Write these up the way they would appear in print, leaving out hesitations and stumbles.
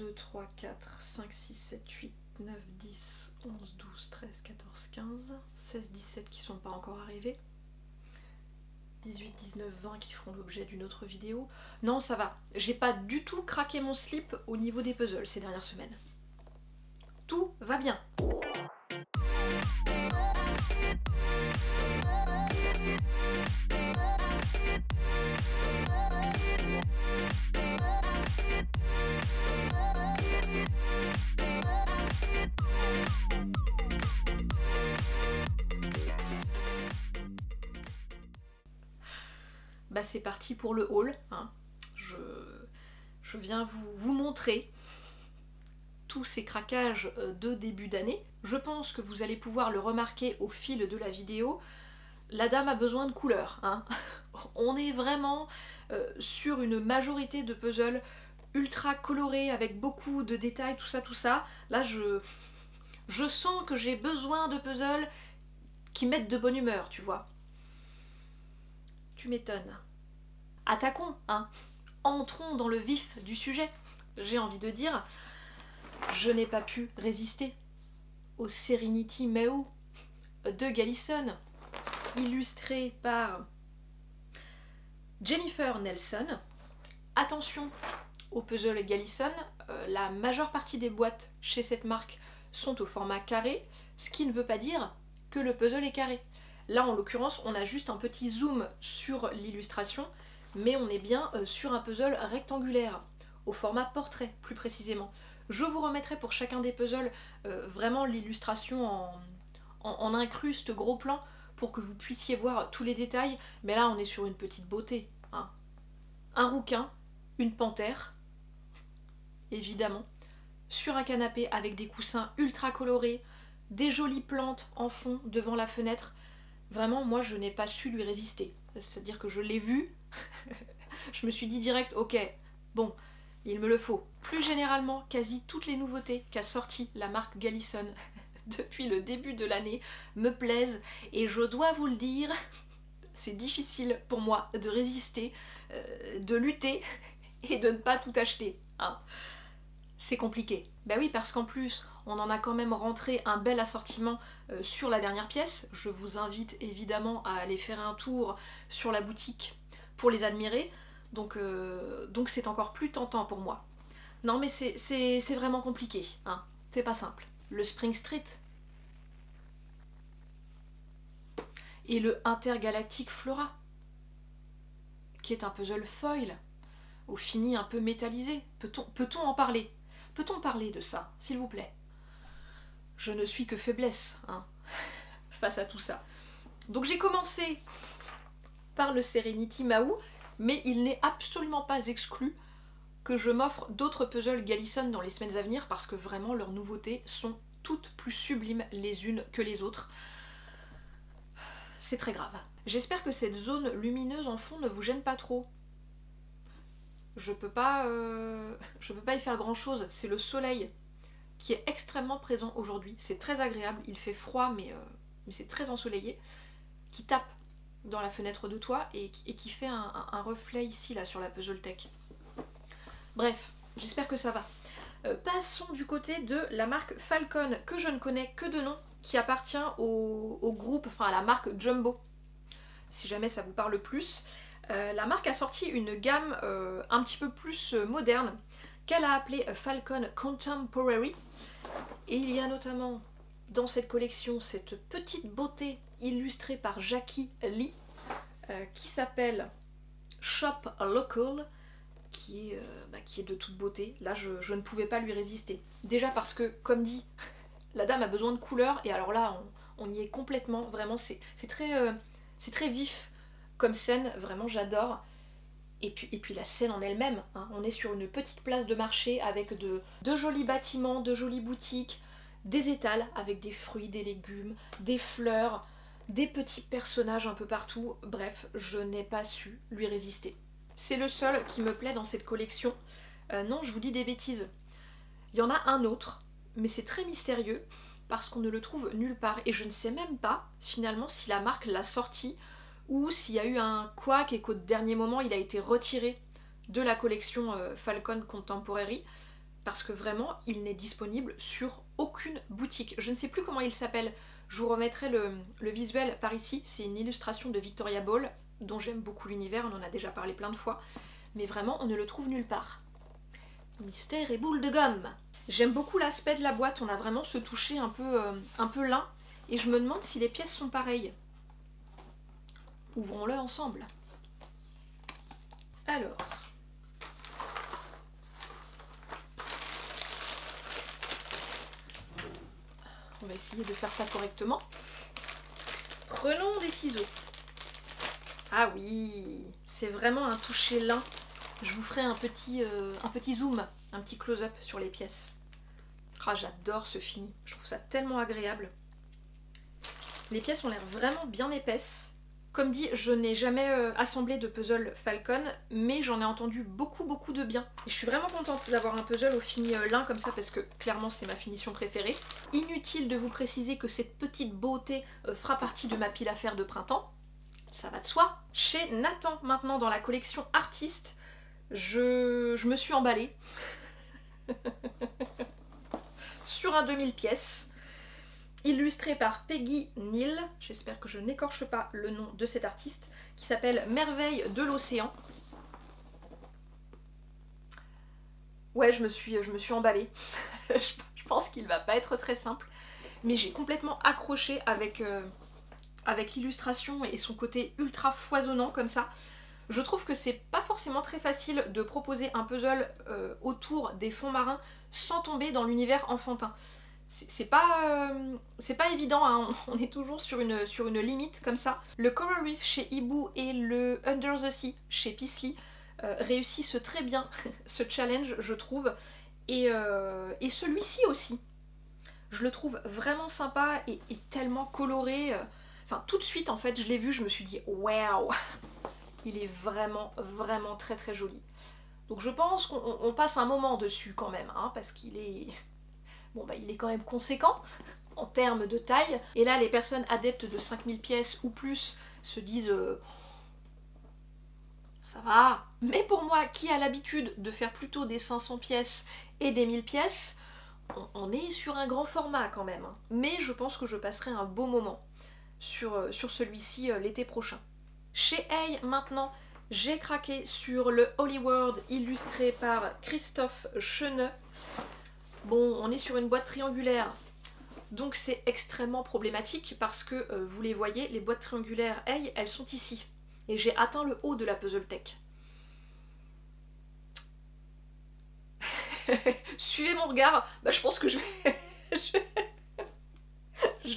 2, 3, 4, 5, 6, 7, 8, 9, 10, 11, 12, 13, 14, 15, 16, 17 qui sont pas encore arrivés. 18, 19, 20 qui feront l'objet d'une autre vidéo. Non, ça va. J'ai pas du tout craqué mon slip au niveau des puzzles ces dernières semaines. Tout va bien. Bah c'est parti pour le haul, hein. Je viens vous montrer tous ces craquages de début d'année. Je pense que vous allez pouvoir le remarquer au fil de la vidéo. La dame a besoin de couleurs, hein. On est vraiment sur une majorité de puzzles ultra colorés avec beaucoup de détails, tout ça. Là je sens que j'ai besoin de puzzles qui mettent de bonne humeur, tu vois. Tu m'étonnes. Attaquons, hein. Entrons dans le vif du sujet. J'ai envie de dire, je n'ai pas pu résister au Serenity Mau de Gallison, illustré par Jennifer Nelson. Attention au puzzle Gallison, la majeure partie des boîtes chez cette marque sont au format carré, ce qui ne veut pas dire que le puzzle est carré. Là, en l'occurrence, on a juste un petit zoom sur l'illustration, mais on est bien sur un puzzle rectangulaire, au format portrait, plus précisément. Je vous remettrai pour chacun des puzzles vraiment l'illustration en incruste gros plan, pour que vous puissiez voir tous les détails, mais là, on est sur une petite beauté, hein. Un rouquin, une panthère, évidemment, sur un canapé avec des coussins ultra colorés, des jolies plantes en fond devant la fenêtre. Vraiment, moi, je n'ai pas su lui résister. C'est-à-dire que je l'ai vu, je me suis dit direct, ok, bon, il me le faut. Plus généralement, quasi toutes les nouveautés qu'a sorti la marque Gallison depuis le début de l'année me plaisent, et je dois vous le dire, c'est difficile pour moi de résister, de lutter et de ne pas tout acheter, hein. C'est compliqué. Ben oui, parce qu'en plus, on en a quand même rentré un bel assortiment sur la dernière pièce. Je vous invite évidemment à aller faire un tour sur la boutique pour les admirer. Donc c'est encore plus tentant pour moi. Non mais c'est vraiment compliqué, hein. C'est pas simple. Le Spring Street et le Intergalactic Flora, qui est un puzzle foil au fini un peu métallisé. Peut-on en parler? Peut-on parler de ça, s'il vous plaît? Je ne suis que faiblesse, hein, face à tout ça. Donc j'ai commencé par le Serenity Mau, mais il n'est absolument pas exclu que je m'offre d'autres puzzles Gallison dans les semaines à venir, parce que vraiment leurs nouveautés sont toutes plus sublimes les unes que les autres. C'est très grave. J'espère que cette zone lumineuse en fond ne vous gêne pas trop. Je peux pas y faire grand chose, c'est le soleil qui est extrêmement présent aujourd'hui, c'est très agréable, il fait froid mais c'est très ensoleillé, qui tape dans la fenêtre de toit et qui fait un reflet ici là sur la puzzle tech. Bref, j'espère que ça va. Passons du côté de la marque Falcon, que je ne connais que de nom, qui appartient au groupe, enfin à la marque Jumbo, si jamais ça vous parle plus. La marque a sorti une gamme un petit peu plus moderne qu'elle a appelée Falcon Contemporary, et il y a notamment dans cette collection cette petite beauté illustrée par Jackie Lee qui s'appelle Shop Local, qui est de toute beauté. Là je ne pouvais pas lui résister, déjà parce que comme dit, la dame a besoin de couleurs, et alors là on y est complètement, vraiment c'est très vif comme scène, vraiment j'adore. Et puis la scène en elle-même, hein. On est sur une petite place de marché avec de jolis bâtiments, de jolies boutiques, des étals avec des fruits, des légumes, des fleurs, des petits personnages un peu partout. Bref, je n'ai pas su lui résister. C'est le seul qui me plaît dans cette collection. Non, je vous dis des bêtises. Il y en a un autre, mais c'est très mystérieux parce qu'on ne le trouve nulle part. Et je ne sais même pas finalement si la marque l'a sorti ou s'il y a eu un couac et qu'au dernier moment il a été retiré de la collection Falcon Contemporary. parce que vraiment, il n'est disponible sur aucune boutique. Je ne sais plus comment il s'appelle, je vous remettrai le visuel par ici. C'est une illustration de Victoria Ball, dont j'aime beaucoup l'univers, on en a déjà parlé plein de fois, mais vraiment, on ne le trouve nulle part. Mystère et boule de gomme. J'aime beaucoup l'aspect de la boîte, on a vraiment ce toucher un peu lin, et je me demande si les pièces sont pareilles. Ouvrons-le ensemble. Alors... on va essayer de faire ça correctement. Prenons des ciseaux. Ah oui, c'est vraiment un toucher lin. Je vous ferai un petit zoom, un petit close-up sur les pièces. Ah, j'adore ce fini, je trouve ça tellement agréable. Les pièces ont l'air vraiment bien épaisses. Comme dit, je n'ai jamais assemblé de puzzle Falcon, mais j'en ai entendu beaucoup de bien. Et je suis vraiment contente d'avoir un puzzle au fini lin comme ça, parce que clairement c'est ma finition préférée. Inutile de vous préciser que cette petite beauté fera partie de ma pile à faire de printemps. Ça va de soi. Chez Nathan, maintenant dans la collection Artiste, je me suis emballée sur un 2000 pièces. Illustré par Peggy Neal, j'espère que je n'écorche pas le nom de cet artiste, qui s'appelle Merveille de l'océan. Ouais, je me suis emballée. Je pense qu'il va pas être très simple, mais j'ai complètement accroché avec l'illustration et son côté ultra foisonnant comme ça. Je trouve que c'est pas forcément très facile de proposer un puzzle autour des fonds marins sans tomber dans l'univers enfantin. C'est pas évident, hein. On est toujours sur une limite comme ça. Le Coral Reef chez Ibu et le Under the Sea chez Peaslee réussissent très bien ce challenge, je trouve. Et celui-ci aussi. Je le trouve vraiment sympa et tellement coloré. Enfin, tout de suite, en fait, je l'ai vu, je me suis dit « Waouh !» Il est vraiment très joli. Donc je pense qu'on passe un moment dessus quand même, hein, parce qu'il est... bon bah il est quand même conséquent en termes de taille. Et là les personnes adeptes de 5000 pièces ou plus se disent ça va. Mais pour moi qui a l'habitude de faire plutôt des 500 pièces et des 1000 pièces, on est sur un grand format quand même. Mais je pense que je passerai un beau moment sur celui-ci l'été prochain. Chez Hay maintenant, j'ai craqué sur le Holy World illustré par Christophe Cheneux. Bon, on est sur une boîte triangulaire, donc c'est extrêmement problématique parce que, vous les voyez, les boîtes triangulaires, elles sont ici. Et j'ai atteint le haut de la Puzzle Tech. Suivez mon regard, bah, je pense que je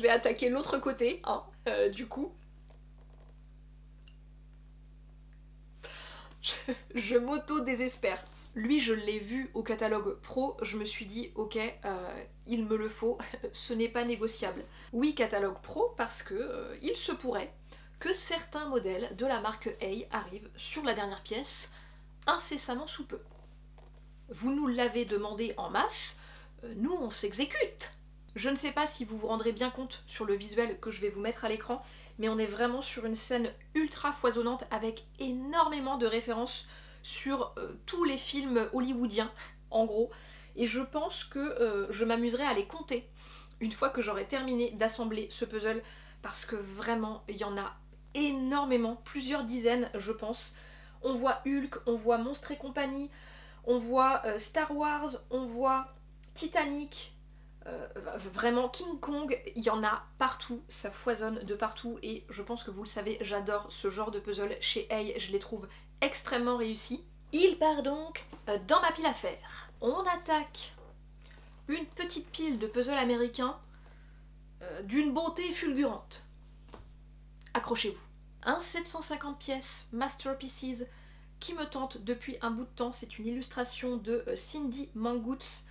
vais attaquer l'autre côté, hein, du coup. Je m'auto-désespère. Lui, je l'ai vu au catalogue pro, je me suis dit, ok, il me le faut, ce n'est pas négociable. Oui, catalogue pro, parce que il se pourrait que certains modèles de la marque Hay arrivent sur la dernière pièce incessamment sous peu. Vous nous l'avez demandé en masse, nous on s'exécute. Je ne sais pas si vous vous rendrez bien compte sur le visuel que je vais vous mettre à l'écran, mais on est vraiment sur une scène ultra foisonnante avec énormément de références sur tous les films hollywoodiens, en gros. Et je pense que je m'amuserai à les compter une fois que j'aurai terminé d'assembler ce puzzle, parce que vraiment, il y en a énormément, plusieurs dizaines, je pense. On voit Hulk, on voit Monstres et compagnie, on voit Star Wars, on voit Titanic, vraiment King Kong, il y en a partout, ça foisonne de partout et je pense que vous le savez, j'adore ce genre de puzzle chez Hay, je les trouve extrêmement réussis. Il part donc dans ma pile à faire. On attaque une petite pile de puzzles américains d'une beauté fulgurante. Accrochez-vous. Un 750 pièces Masterpieces qui me tente depuis un bout de temps, c'est une illustration de Cindy Mangutz.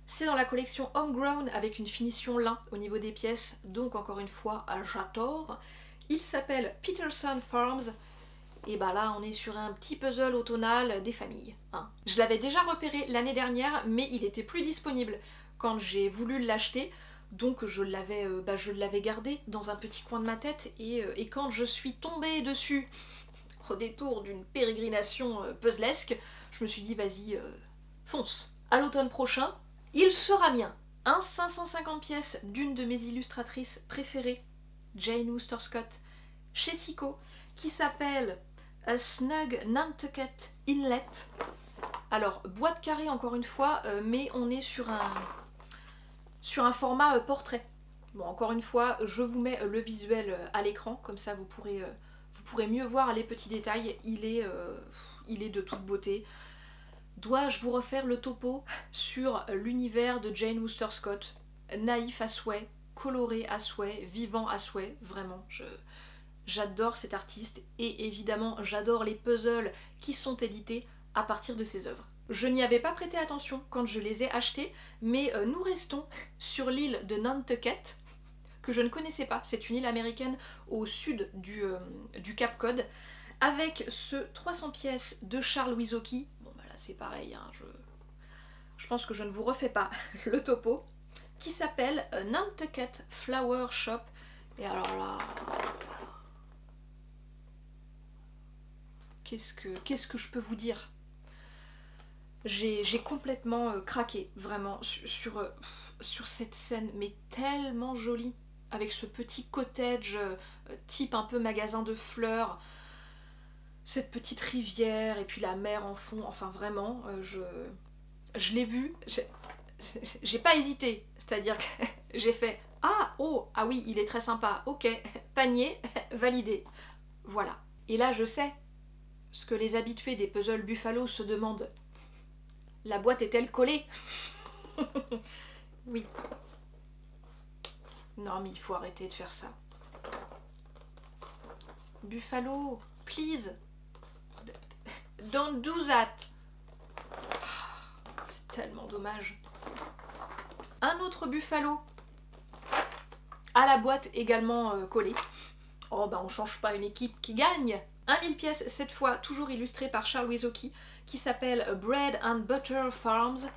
C'est dans la collection Homegrown avec une finition lin au niveau des pièces, donc encore une fois, j'adore. Il s'appelle Peterson Farms, et bah là on est sur un petit puzzle automnal des familles. Hein. Je l'avais déjà repéré l'année dernière, mais il était plus disponible quand j'ai voulu l'acheter, donc je l'avais gardé dans un petit coin de ma tête, et quand je suis tombée dessus au détour d'une pérégrination puzzlesque, je me suis dit vas-y, fonce. à l'automne prochain, il sera mien. Un 550 pièces d'une de mes illustratrices préférées, Jane Wooster Scott, chez Sico, qui s'appelle A Snug Nantucket Inlet. Alors, boîte carrée encore une fois, mais on est sur un format portrait. Bon, encore une fois, je vous mets le visuel à l'écran, comme ça vous pourrez mieux voir les petits détails. Il est de toute beauté. Dois-je vous refaire le topo sur l'univers de Jane Wooster Scott? Naïf à souhait, coloré à souhait, vivant à souhait, vraiment. J'adore cet artiste et évidemment j'adore les puzzles qui sont édités à partir de ses œuvres. Je n'y avais pas prêté attention quand je les ai achetés, mais nous restons sur l'île de Nantucket, que je ne connaissais pas. C'est une île américaine au sud du Cap Cod, avec ce 300 pièces de Charles Wisoki. Bon bah là c'est pareil, hein, je pense que je ne vous refais pas le topo, qui s'appelle Nantucket Flower Shop. Et alors là... Qu'est-ce que je peux vous dire? J'ai complètement craqué, vraiment, sur cette scène, mais tellement jolie, avec ce petit cottage type un peu magasin de fleurs, cette petite rivière, et puis la mer en fond, enfin vraiment, je l'ai vu, j'ai pas hésité, c'est-à-dire que j'ai fait « Ah, oh, ah oui, il est très sympa, ok, panier, validé, voilà ». Et là je sais ce que les habitués des puzzles Buffalo se demandent. La boîte est-elle collée? Oui. Non mais il faut arrêter de faire ça. Buffalo, please. Don't do that. C'est tellement dommage. Un autre Buffalo à la boîte également collée. Oh bah on change pas une équipe qui gagne. 1000 pièces cette fois, toujours illustré par Charles Wisoki, qui s'appelle Bread and Butter Farms,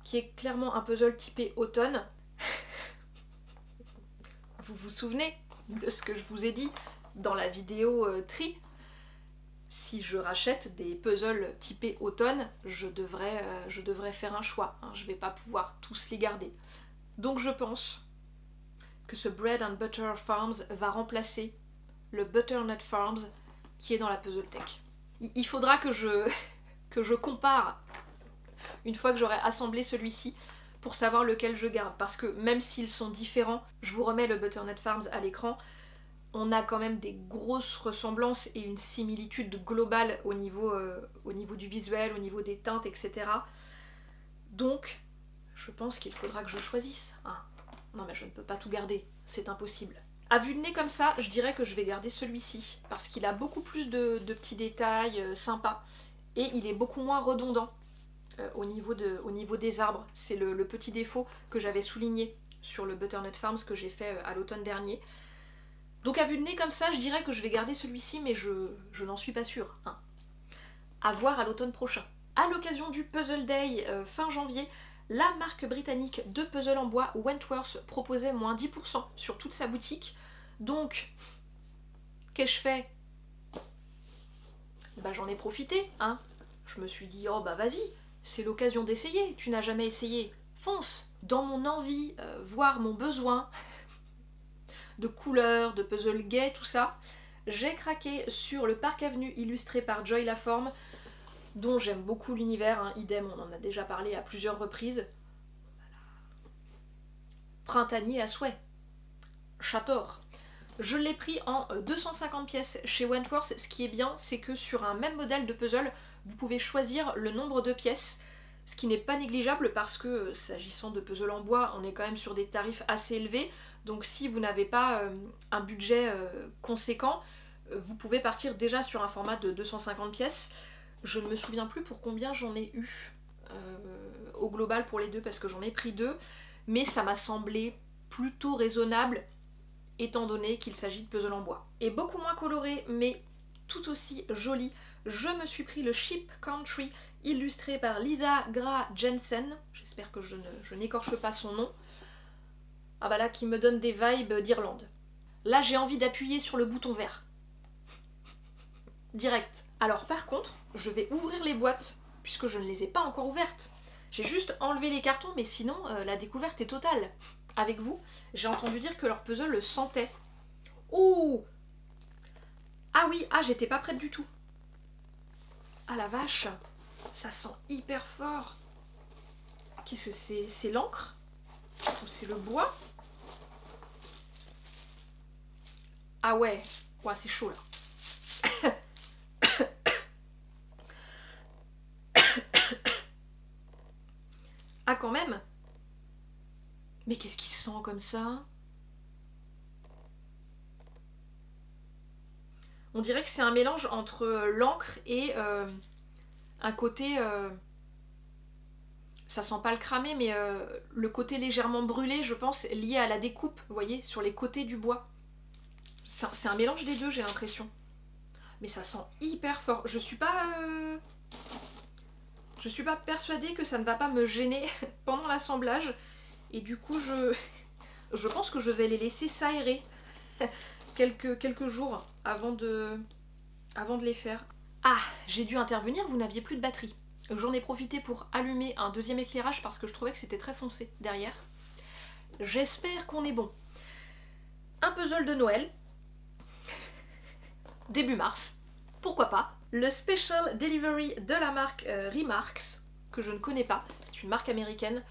qui est clairement un puzzle typé automne. Vous vous souvenez de ce que je vous ai dit dans la vidéo tri? Si je rachète des puzzles typés automne, je devrais faire un choix. Hein, je ne vais pas pouvoir tous les garder. Donc je pense que ce Bread and Butter Farms va remplacer le Butternut Farms qui est dans la Puzzle Tech. Il faudra que je compare une fois que j'aurai assemblé celui-ci pour savoir lequel je garde, parce que même s'ils sont différents, je vous remets le Butternut Farms à l'écran, on a quand même des grosses ressemblances et une similitude globale au niveau du visuel, au niveau des teintes, etc. Donc, je pense qu'il faudra que je choisisse. Ah, non mais je ne peux pas tout garder, c'est impossible. À vue de nez comme ça, je dirais que je vais garder celui-ci, parce qu'il a beaucoup plus de petits détails sympas, et il est beaucoup moins redondant au niveau des arbres. C'est le petit défaut que j'avais souligné sur le Butternut Farms que j'ai fait à l'automne dernier. Donc à vue de nez comme ça, je dirais que je vais garder celui-ci, mais je n'en suis pas sûre. Hein. À voir à l'automne prochain. À l'occasion du Puzzle Day fin janvier, la marque britannique de puzzle en bois Wentworth proposait moins 10% sur toute sa boutique. Donc, qu'ai-je fait? Bah j'en ai profité, hein. Je me suis dit, oh bah vas-y, c'est l'occasion d'essayer, tu n'as jamais essayé, fonce. Dans mon envie, voire mon besoin de couleurs, de puzzle gay, tout ça, j'ai craqué sur le Park Avenue illustré par Joy Laforme, dont j'aime beaucoup l'univers, hein, idem, on en a déjà parlé à plusieurs reprises. Voilà. Printanier à souhait. J'adore. Je l'ai pris en 250 pièces chez Wentworth. Ce qui est bien, c'est que sur un même modèle de puzzle, vous pouvez choisir le nombre de pièces, ce qui n'est pas négligeable parce que, s'agissant de puzzle en bois, on est quand même sur des tarifs assez élevés. Donc si vous n'avez pas un budget conséquent, vous pouvez partir déjà sur un format de 250 pièces. Je ne me souviens plus pour combien j'en ai eu au global pour les deux, parce que j'en ai pris deux, mais ça m'a semblé plutôt raisonnable étant donné qu'il s'agit de puzzle en bois. Et beaucoup moins coloré, mais tout aussi joli, je me suis pris le Sheep Country illustré par Lisa Gra Jensen, j'espère que je n'écorche pas son nom. Ah bah là, qui me donne des vibes d'Irlande. Là, j'ai envie d'appuyer sur le bouton vert. Direct. Alors par contre, je vais ouvrir les boîtes, puisque je ne les ai pas encore ouvertes. J'ai juste enlevé les cartons, mais sinon, la découverte est totale. Avec vous, j'ai entendu dire que leur puzzle le sentait. Oh! Ah oui, ah j'étais pas prête du tout. Ah la vache, ça sent hyper fort. Qu'est-ce que c'est? C'est l'encre? Ou c'est le bois? Ah ouais, ouais c'est chaud là. Ah quand même. Mais qu'est-ce qui sent comme ça? On dirait que c'est un mélange entre l'encre et un côté... ça sent pas le cramé, mais le côté légèrement brûlé, je pense, lié à la découpe, vous voyez, sur les côtés du bois. C'est un mélange des deux, j'ai l'impression. Mais ça sent hyper fort. Je suis pas persuadée que ça ne va pas me gêner pendant l'assemblage. Et du coup, je pense que je vais les laisser s'aérer quelques jours avant de les faire. Ah, j'ai dû intervenir, vous n'aviez plus de batterie. J'en ai profité pour allumer un deuxième éclairage parce que je trouvais que c'était très foncé derrière. J'espère qu'on est bon. Un puzzle de Noël. Début mars. Pourquoi pas. Le Special Delivery de la marque Remarks, que je ne connais pas. C'est une marque américaine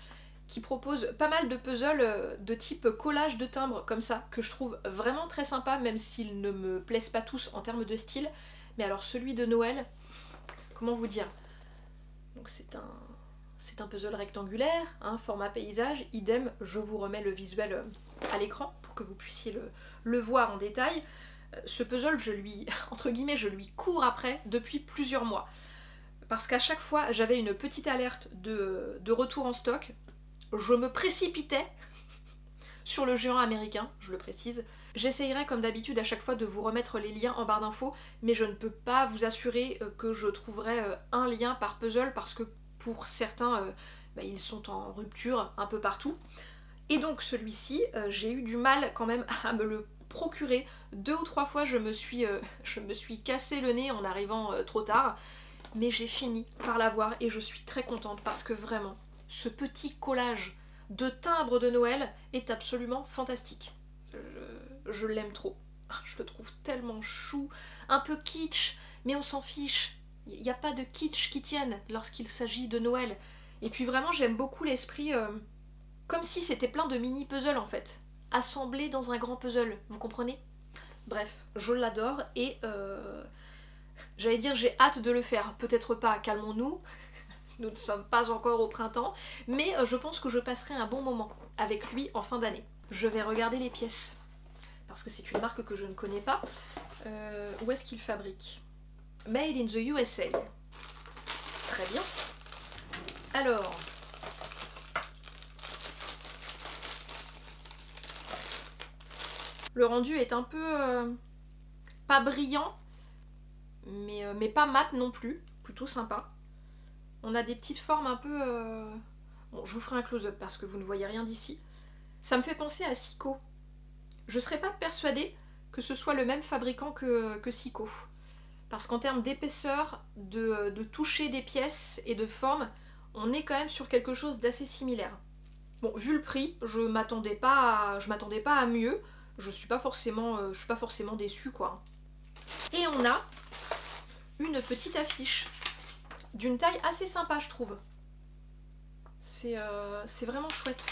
qui propose pas mal de puzzles de type collage de timbres comme ça, que je trouve vraiment très sympa, même s'ils ne me plaisent pas tous en termes de style. Mais alors celui de Noël, comment vous dire? Donc c'est un puzzle rectangulaire, hein, format paysage, idem, je vous remets le visuel à l'écran pour que vous puissiez le voir en détail. Ce puzzle, entre guillemets, je lui cours après depuis plusieurs mois. Parce qu'à chaque fois, j'avais une petite alerte de retour en stock. Je me précipitais sur le géant américain, je le précise. J'essayerai comme d'habitude à chaque fois de vous remettre les liens en barre d'infos, mais je ne peux pas vous assurer que je trouverai un lien par puzzle parce que pour certains, ils sont en rupture un peu partout. Et donc celui-ci, j'ai eu du mal quand même à me le procurer. 2 ou 3 fois je me suis cassé le nez en arrivant trop tard, mais j'ai fini par l'avoir et je suis très contente parce que vraiment, ce petit collage de timbres de Noël est absolument fantastique. Je l'aime trop. Je le trouve tellement chou, un peu kitsch, mais on s'en fiche. Il n'y a pas de kitsch qui tienne lorsqu'il s'agit de Noël. Et puis vraiment, j'aime beaucoup l'esprit, comme si c'était plein de mini-puzzles en fait, assemblés dans un grand puzzle, vous comprenez? Bref, je l'adore et j'allais dire j'ai hâte de le faire. Peut-être pas, calmons-nous. Nous ne sommes pas encore au printemps, mais je pense que je passerai un bon moment avec lui en fin d'année. Je vais regarder les pièces, parce que c'est une marque que je ne connais pas. Où est-ce qu'il fabrique? Made in the USA. Très bien. Alors... le rendu est un peu... pas brillant, mais pas mat non plus. Plutôt sympa. On a des petites formes un peu... Bon, je vous ferai un close-up parce que vous ne voyez rien d'ici. Ça me fait penser à Siko. Je ne serais pas persuadée que ce soit le même fabricant que Siko. Parce qu'en termes d'épaisseur, de toucher des pièces et de forme, on est quand même sur quelque chose d'assez similaire. Bon, vu le prix, je m'attendais pas à mieux. Je suis pas forcément déçue, quoi. Et on a une petite affiche d'une taille assez sympa, je trouve. C'est vraiment chouette.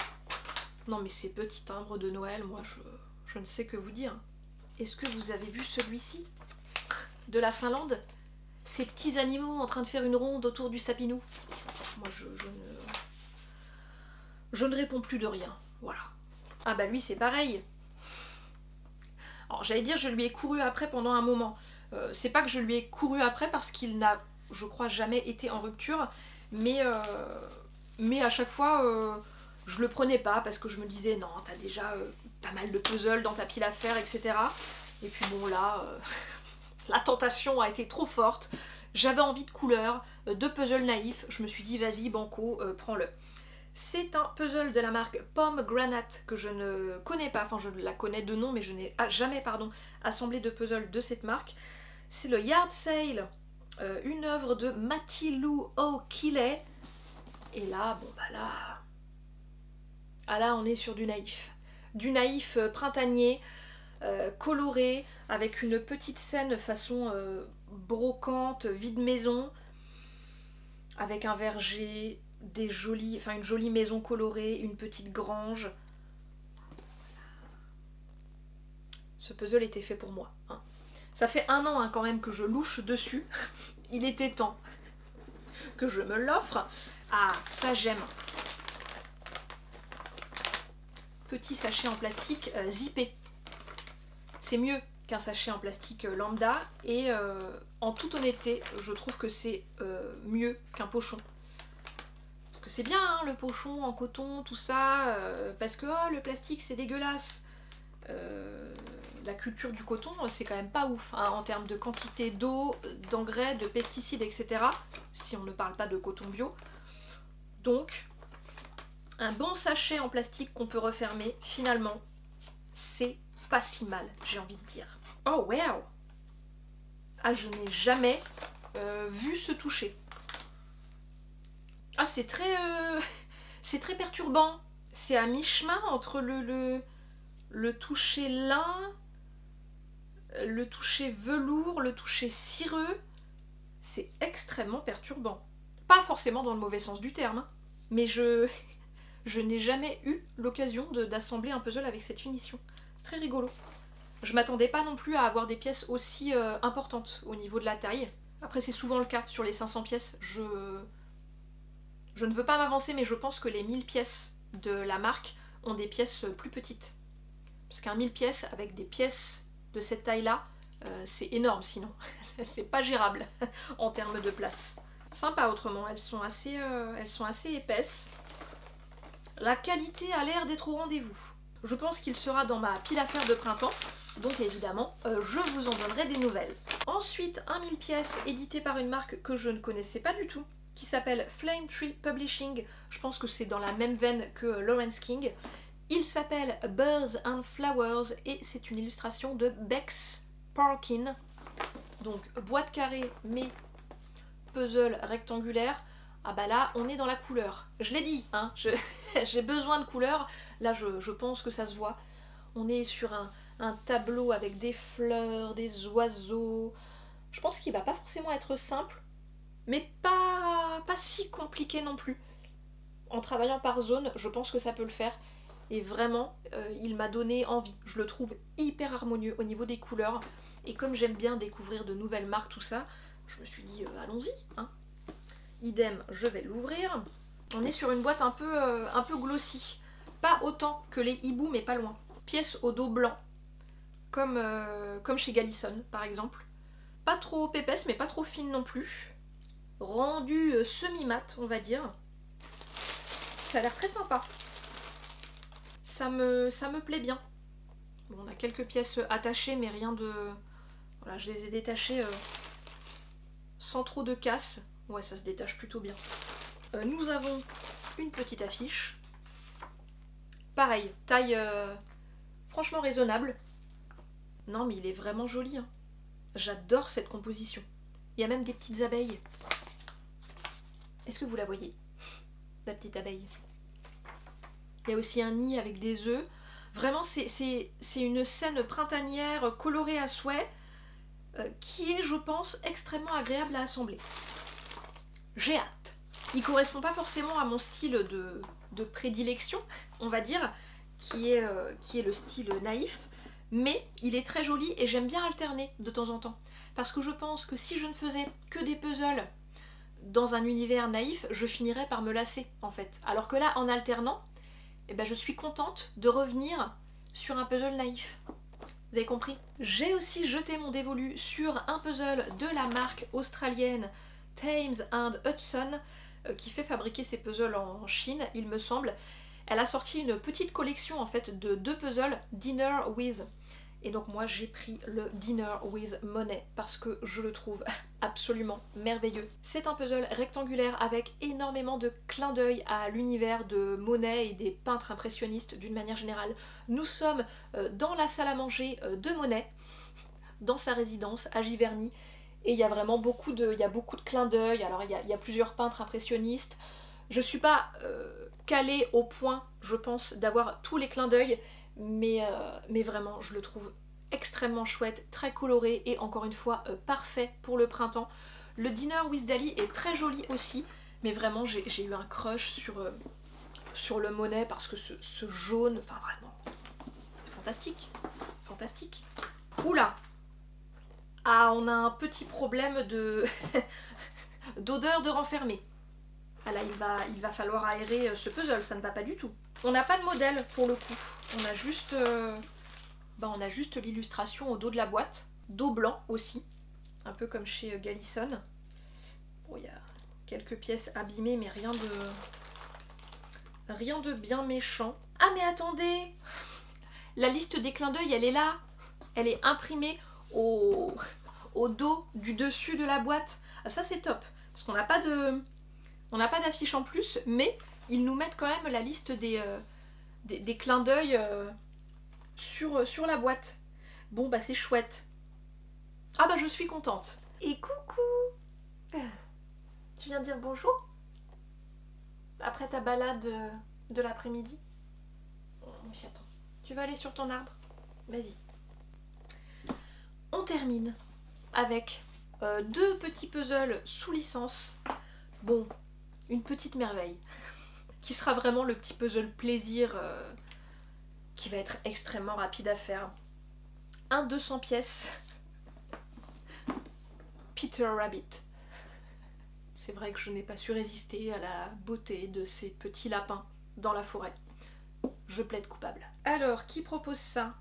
Non mais ces petits timbres de Noël, moi je ne sais que vous dire. Est-ce que vous avez vu celui-ci de la Finlande? Ces petits animaux en train de faire une ronde autour du sapinou. Moi je ne réponds plus de rien. Voilà. Ah bah lui c'est pareil. Alors j'allais dire je lui ai couru après pendant un moment. C'est pas que je lui ai couru après parce qu'il n'a, je crois, jamais été en rupture, mais à chaque fois je le prenais pas parce que je me disais non, t'as déjà pas mal de puzzles dans ta pile à faire, etc. Et puis bon là, la tentation a été trop forte. J'avais envie de couleurs, de puzzles naïfs. Je me suis dit vas-y banco, prends-le. C'est un puzzle de la marque Pomegranate que je ne connais pas, enfin je la connais de nom mais je n'ai jamais assemblé de puzzle de cette marque. C'est le Yard Sale, une œuvre de Matty Lou O'Keefe Et là, bon bah là... Ah là, on est sur du naïf. Du naïf printanier, coloré, avec une petite scène façon brocante, vide maison, avec un verger, des jolies, enfin une jolie maison colorée, une petite grange. Ce puzzle était fait pour moi. Hein. Ça fait 1 an hein, quand même que je louche dessus. Il était temps que je me l'offre. Ah, ça j'aime. Petit sachet en plastique zippé. C'est mieux qu'un sachet en plastique lambda et en toute honnêteté, je trouve que c'est mieux qu'un pochon. Parce que c'est bien hein, le pochon en coton, tout ça, parce que oh, le plastique c'est dégueulasse. La culture du coton, c'est quand même pas ouf hein, en termes de quantité d'eau, d'engrais, de pesticides, etc. Si on ne parle pas de coton bio. Donc, un bon sachet en plastique qu'on peut refermer, finalement, c'est pas si mal, j'ai envie de dire. Oh wow! Ah, je n'ai jamais vu ce toucher. Ah, c'est très, c'est très perturbant. C'est à mi-chemin entre le toucher lin, le toucher velours, le toucher cireux. C'est extrêmement perturbant. Pas forcément dans le mauvais sens du terme, hein, mais je n'ai jamais eu l'occasion d'assembler un puzzle avec cette finition. C'est très rigolo. Je m'attendais pas non plus à avoir des pièces aussi importantes au niveau de la taille. Après c'est souvent le cas sur les 500 pièces. Je ne veux pas m'avancer mais je pense que les 1000 pièces de la marque ont des pièces plus petites. Parce qu'un 1000 pièces avec des pièces de cette taille-là, c'est énorme sinon. C'est pas gérable en termes de place. Sympa autrement, elles sont assez épaisses. La qualité a l'air d'être au rendez-vous. Je pense qu'il sera dans ma pile à faire de printemps, donc évidemment, je vous en donnerai des nouvelles. Ensuite, un 1000 pièces édité par une marque que je ne connaissais pas du tout, qui s'appelle Flame Tree Publishing. Je pense que c'est dans la même veine que Lawrence King. Il s'appelle Birds and Flowers et c'est une illustration de Bex Parkin. Donc boîte carrée mais puzzle rectangulaire. Ah bah là on est dans la couleur. Je l'ai dit, hein, j'ai besoin de couleur. Là je pense que ça se voit. On est sur un tableau avec des fleurs, des oiseaux. Je pense qu'il va pas forcément être simple, mais pas si compliqué non plus. En travaillant par zone, je pense que ça peut le faire. Et vraiment, il m'a donné envie. Je le trouve hyper harmonieux au niveau des couleurs. Et comme j'aime bien découvrir de nouvelles marques, tout ça, je me suis dit, allons-y. Hein. Idem, je vais l'ouvrir. On est sur une boîte un peu glossy. Pas autant que les hiboux, mais pas loin. Pièce au dos blanc, comme chez Galison, par exemple. Pas trop épaisse, mais pas trop fine non plus. Rendu semi-mat, on va dire. Ça a l'air très sympa. Ça me plaît bien. Bon, on a quelques pièces attachées, mais rien de... Voilà, je les ai détachées sans trop de casse. Ouais, ça se détache plutôt bien. Nous avons une petite affiche. Pareil, taille franchement raisonnable. Non, mais il est vraiment joli. Hein. J'adore cette composition. Il y a même des petites abeilles. Est-ce que vous la voyez? La petite abeille. Il y a aussi un nid avec des œufs. Vraiment, c'est une scène printanière colorée à souhait qui est, je pense, extrêmement agréable à assembler. J'ai hâte. Il ne correspond pas forcément à mon style de prédilection, on va dire, qui est le style naïf, mais il est très joli et j'aime bien alterner de temps en temps. Parce que je pense que si je ne faisais que des puzzles dans un univers naïf, je finirais par me lasser, en fait. Alors que là, en alternant, eh ben, je suis contente de revenir sur un puzzle naïf. Vous avez compris? J'ai aussi jeté mon dévolu sur un puzzle de la marque australienne Thames and Hudson qui fait fabriquer ses puzzles en Chine, il me semble. Elle a sorti une petite collection en fait de 2 puzzles Dinner with. Et donc moi j'ai pris le Dinner with Monet parce que je le trouve absolument merveilleux. C'est un puzzle rectangulaire avec énormément de clins d'œil à l'univers de Monet et des peintres impressionnistes d'une manière générale. Nous sommes dans la salle à manger de Monet, dans sa résidence à Giverny. Et il y a vraiment beaucoup de clins d'œil. Alors il y a plusieurs peintres impressionnistes. Je suis pas calée au point, je pense, d'avoir tous les clins d'œil, mais vraiment, je le trouve extrêmement chouette, très coloré et encore une fois parfait pour le printemps. Le Dinner with Dali est très joli aussi, mais vraiment j'ai eu un crush sur le Monet parce que ce jaune, enfin vraiment, c'est fantastique, fantastique. Oula! Ah, on a un petit problème de d'odeur de renfermé. Ah là, il va falloir aérer ce puzzle, ça ne va pas du tout. On n'a pas de modèle pour le coup, on a juste l'illustration au dos de la boîte, dos blanc aussi, un peu comme chez Galison. Bon, il y a quelques pièces abîmées, mais rien de bien méchant. Ah mais attendez, la liste des clins d'œil, elle est là, elle est imprimée au dos du dessus de la boîte. Ah, ça c'est top, parce qu'on n'a pas d'affiche en plus, mais ils nous mettent quand même la liste des clins d'œil sur la boîte. Bon bah c'est chouette. Ah bah je suis contente. Et coucou, tu viens dire bonjour après ta balade de l'après-midi? Oui, attends. Tu vas aller sur ton arbre? Vas-y. On termine avec 2 petits puzzles sous licence. Bon, une petite merveille qui sera vraiment le petit puzzle plaisir qui va être extrêmement rapide à faire. Un 200 pièces. Peter Rabbit. C'est vrai que je n'ai pas su résister à la beauté de ces petits lapins dans la forêt. Je plaide coupable. Alors, qui propose ça?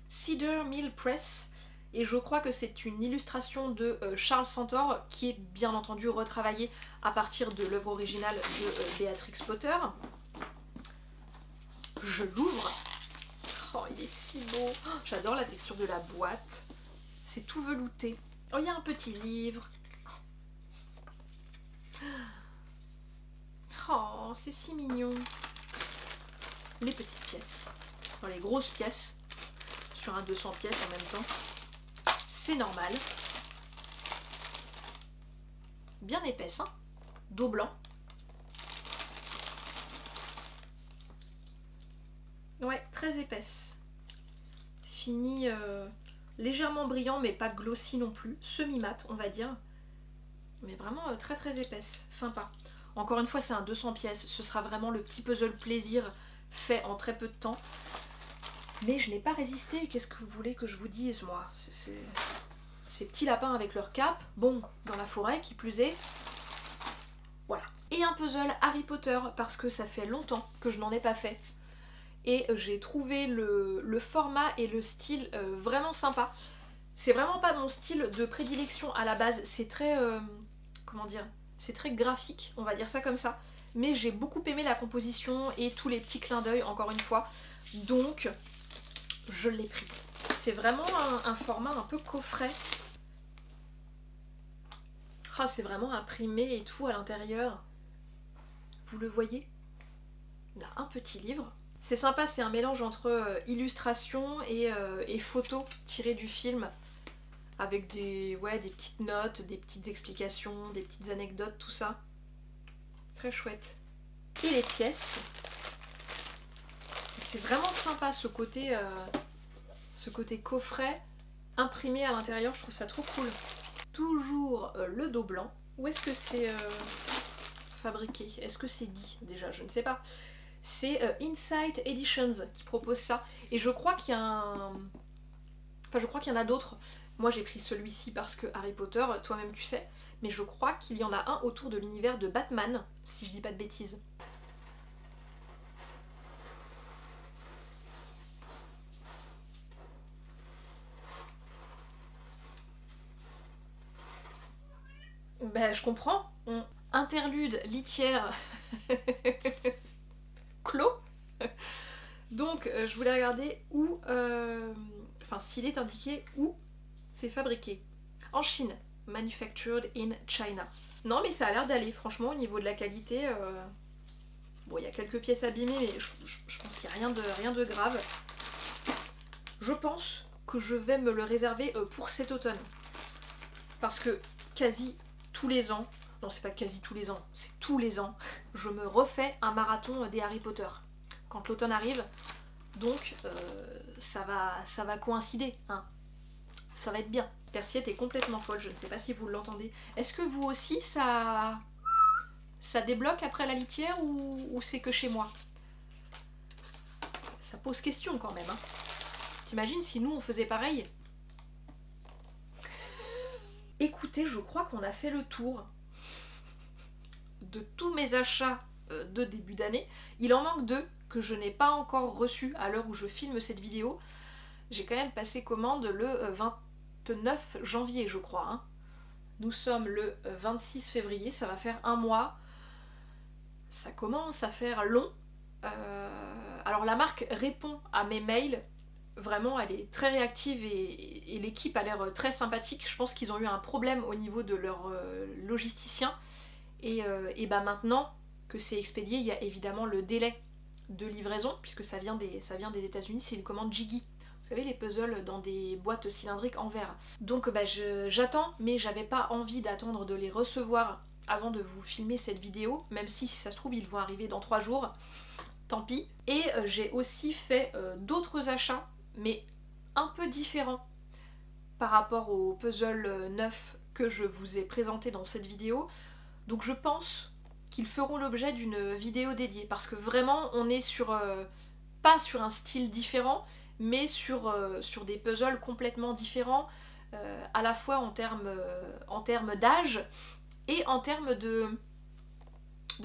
Cedar Mill Press. Et je crois que c'est une illustration de Charles Santor qui est bien entendu retravaillée à partir de l'œuvre originale de Béatrix Potter. Je l'ouvre. Oh, il est si beau. Oh, j'adore la texture de la boîte. C'est tout velouté. Oh, il y a un petit livre. Oh, c'est si mignon. Les petites pièces. Dans les grosses pièces. Sur un 200 pièces en même temps. C'est normal. Bien épaisse, hein. Dos blanc. Ouais, très épaisse. Fini légèrement brillant, mais pas glossy non plus. Semi-mat, on va dire. Mais vraiment très très épaisse. Sympa. Encore une fois, c'est un 200 pièces. Ce sera vraiment le petit puzzle plaisir fait en très peu de temps. Mais je n'ai pas résisté. Qu'est-ce que vous voulez que je vous dise, moi? Ces petits lapins avec leur cape. Bon, dans la forêt, qui plus est. Voilà. Et un puzzle Harry Potter, parce que ça fait longtemps que je n'en ai pas fait. Et j'ai trouvé le format et le style vraiment sympa. C'est vraiment pas mon style de prédilection à la base. C'est très... comment dire? C'est très graphique, on va dire ça comme ça. Mais j'ai beaucoup aimé la composition et tous les petits clins d'œil, encore une fois. Donc, je l'ai pris. C'est vraiment un format un peu coffret. Ah, c'est vraiment imprimé et tout à l'intérieur. Vous le voyez? Il y a un petit livre. C'est sympa, c'est un mélange entre illustration et photos tirées du film. Avec des petites notes, des petites explications, des petites anecdotes, tout ça. Très chouette. Et les pièces. C'est vraiment sympa ce côté coffret imprimé à l'intérieur, je trouve ça trop cool. Toujours le dos blanc. Où est-ce que c'est fabriqué? Est-ce que c'est dit déjà? Je ne sais pas. C'est Insight Editions qui propose ça. Et je crois qu'il y a un... Enfin, je crois qu'il y en a d'autres. Moi j'ai pris celui-ci parce que Harry Potter, toi-même tu sais, mais je crois qu'il y en a un autour de l'univers de Batman, si je dis pas de bêtises. Ben je comprends. Interlude litière clos. Donc je voulais regarder où... Enfin s'il est indiqué où c'est fabriqué. En Chine. Manufactured in China. Non mais ça a l'air d'aller, franchement, au niveau de la qualité. Bon, il y a quelques pièces abîmées, mais je pense qu'il n'y a rien de grave. Je pense que je vais me le réserver pour cet automne. Parce que quasi tous les ans, non c'est pas quasi tous les ans, c'est tous les ans, je me refais un marathon des Harry Potter. Quand l'automne arrive, donc ça va coïncider, hein. Ça va être bien. Persiette est complètement folle, je ne sais pas si vous l'entendez. Est-ce que vous aussi ça débloque après la litière ou c'est que chez moi? Ça pose question quand même, hein. T'imagines si nous on faisait pareil? Écoutez, je crois qu'on a fait le tour de tous mes achats de début d'année. Il en manque 2 que je n'ai pas encore reçus à l'heure où je filme cette vidéo. J'ai quand même passé commande le 29 janvier, je crois, hein. Nous sommes le 26 février, ça va faire un mois. Ça commence à faire long. Alors la marque répond à mes mails. Vraiment, elle est très réactive et l'équipe a l'air très sympathique. Je pense qu'ils ont eu un problème au niveau de leur logisticien. Et bah maintenant que c'est expédié, il y a évidemment le délai de livraison, puisque ça vient des États-Unis, c'est une commande Jiggy. Vous savez, les puzzles dans des boîtes cylindriques en verre. Donc bah, j'attends, mais j'avais pas envie d'attendre de les recevoir avant de vous filmer cette vidéo, même si ça se trouve, ils vont arriver dans 3 jours. Tant pis. Et j'ai aussi fait d'autres achats, mais un peu différents par rapport au puzzle neuf que je vous ai présenté dans cette vidéo. Donc je pense qu'ils feront l'objet d'une vidéo dédiée, parce que vraiment on est sur pas sur un style différent, mais sur des puzzles complètement différents, à la fois en termes d'âge et en termes de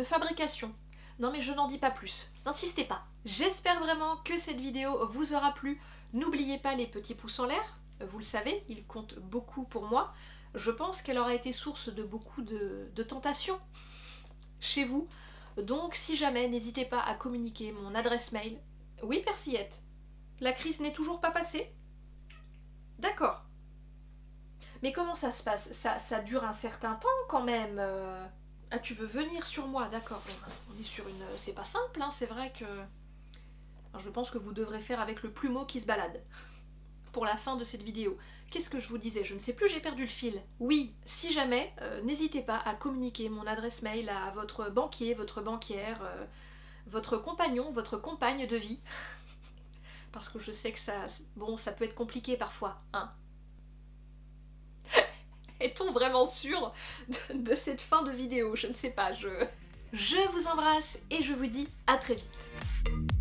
fabrication. Non mais je n'en dis pas plus, n'insistez pas. J'espère vraiment que cette vidéo vous aura plu. N'oubliez pas les petits pouces en l'air, vous le savez, ils comptent beaucoup pour moi. Je pense qu'elle aura été source de beaucoup de tentations chez vous. Donc si jamais, n'hésitez pas à communiquer mon adresse mail. Oui, Persillette, la crise n'est toujours pas passée? D'accord. Mais comment ça se passe? Ça dure un certain temps quand même. Ah, tu veux venir sur moi, d'accord. On est sur une... C'est pas simple, hein, c'est vrai que... Alors, je pense que vous devrez faire avec le plumeau qui se balade. Pour la fin de cette vidéo. Qu'est-ce que je vous disais? Je ne sais plus, j'ai perdu le fil. Oui, si jamais, n'hésitez pas à communiquer mon adresse mail à votre banquier, votre banquière, votre compagnon, votre compagne de vie. Parce que je sais que ça... Bon, ça peut être compliqué parfois, hein. Est-on vraiment sûr de cette fin de vidéo? Je ne sais pas, je vous embrasse et je vous dis à très vite.